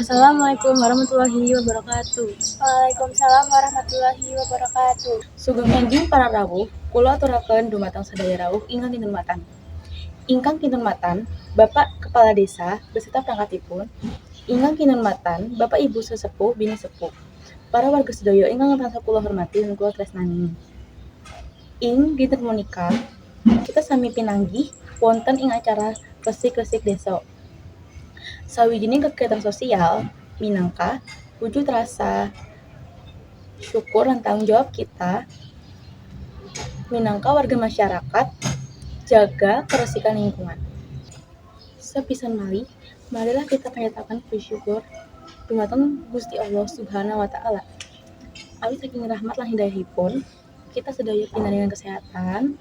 Assalamualaikum warahmatullahi wabarakatuh. Waalaikumsalam warahmatullahi wabarakatuh. Sugeng enjing para rawuh, kula aturaken dumateng sadaya rawuh ingkang kinten matan. Ingkang kinten matan, Bapak Kepala Desa beserta perangkatipun, ingkang kinten matan, Bapak Ibu sesepuh bini sepuh, para warga sedaya ingkang tansah kula hormati lan kula tresnani. Ing dinten punika, kita sami pinanggih wonten ing acara Resik-resik Desa. Sawijining kegiatan sosial minangka wujud rasa syukur dan tanggung jawab kita minangka warga masyarakat jaga kebersihan lingkungan. Sepisan malih, marilah kita panyatakan bersyukur dumateng Gusti Allah Subhanahu wa taala. Awit saking rahmat lan hidayahipun, kita sedaya pinaringan kesehatan,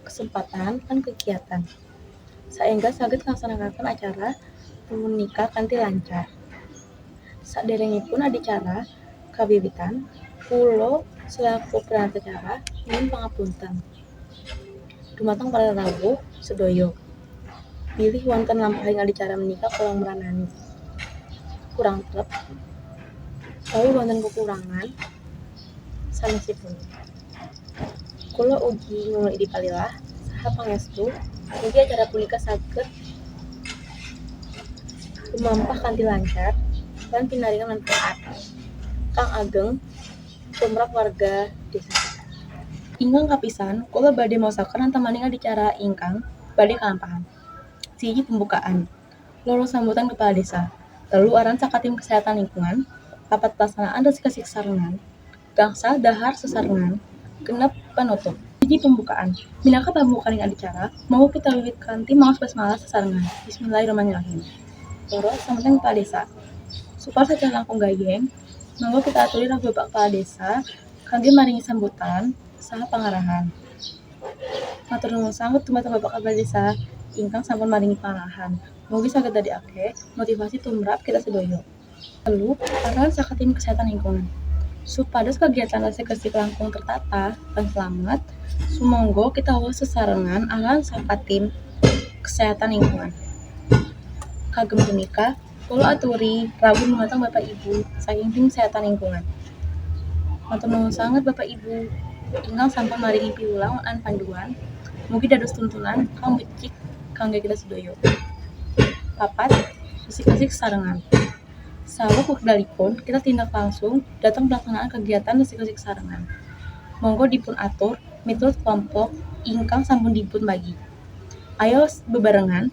kesempatan lan kegiatan. Saengga saged nglaksanakaken acara punika kanthi lancar. Saderengipun adicara kawiwitan, kula selaku peranti acara nyuwun pangapunten dumateng para rawuh sedaya. Bilih wonten lampahing adicara menika kula mranani kurang trep utawi wonten kekurangan sanesipun. Kula ugi nyuwun idipalilah saha pangestu mugi acara punika saged lumampah kanthi lancar lan pinaringan manfaat kang ageng tumrap warga desa. Ingkang kapisan, kula badhe maosaken antamaning adicara ingkang badhe kalampahan. Siji pembukaan, loro sambutan kepala desa, telu aran saka tim kesehatan lingkungan, papat pelaksanaan resik-resik sarengan, gangsal dahar sesarengan, genep penutup. Siji pembukaan, minangka pambukaan adicara, monggo kita wiwit kanthi maos basmalah sesarengan. Bismillahirrahmanirrahim. Loro sambutan kepala desa. Supaya saja langkung gayeng, monggo kita aturi rawuh Bapak Kepala Desa kangge maringi sambutan saha pangarahan. Matur nuwun sanget dumateng Bapak Kepala Desa ingkang sampun maringi pangarahan. Mugi saged dadekake motivasi tumrap kita sedaya. Telu, arahan saka tim kesehatan lingkungan. Supados kegiatan resik-resik langkung tertata dan selamat, sumangga kita waos sesarengan arahan saka tim kesehatan lingkungan. Kagem punika, kula aturi rawuh dumateng Bapak Ibu saking tim kesehatan lingkungan. Matur nuwun sanget Bapak Ibu ingkang sampun maringi piwulang lan panduan. Mugi dados tuntunan kang becik kangge kita sedaya. Papat, resik-resik sarengan. Saweg wekdalipun kita tindak langsung dhateng pelaksanaan kegiatan resik-resik sarengan. Monggo dipun atur miturut kelompok ingkang sampun dipun bagi. Ayo bebarengan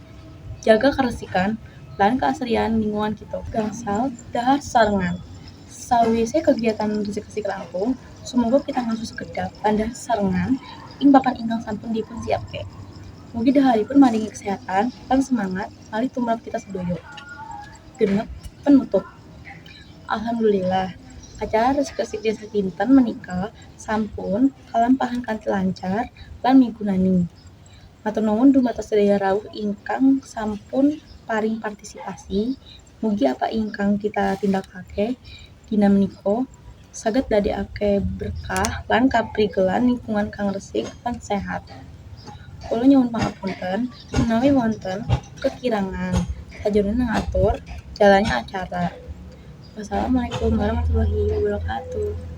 jaga kebersihan lan keasrian lingkungan kita. Gangsal dahar sarengan. Sawise kegiatan resik-resik rampung, sumangga kita ngasuh sekedap lan dahar sarengan ing papan ingkang sampun dipun siapke. Mugi daharipun maringi kesehatan lan semangat malih tumrap kita sedaya. Genep penutup. Alhamdulillah, acara resik-resik desa kinten menika sampun kalampahan kanthi lancar lan migunani. Matur nuwun dumateng sedaya rawuh ingkang sampun paring partisipasi. Mugi apa ingkang kita tindakake dina menika saged dadekake berkah lan kaprigelan lingkungan kang resik lan sehat. Kula nyuwun pangapunten menawi wonten kekirangan sajroning ngatur jalannya acara. Wassalamualaikum warahmatullahi wabarakatuh.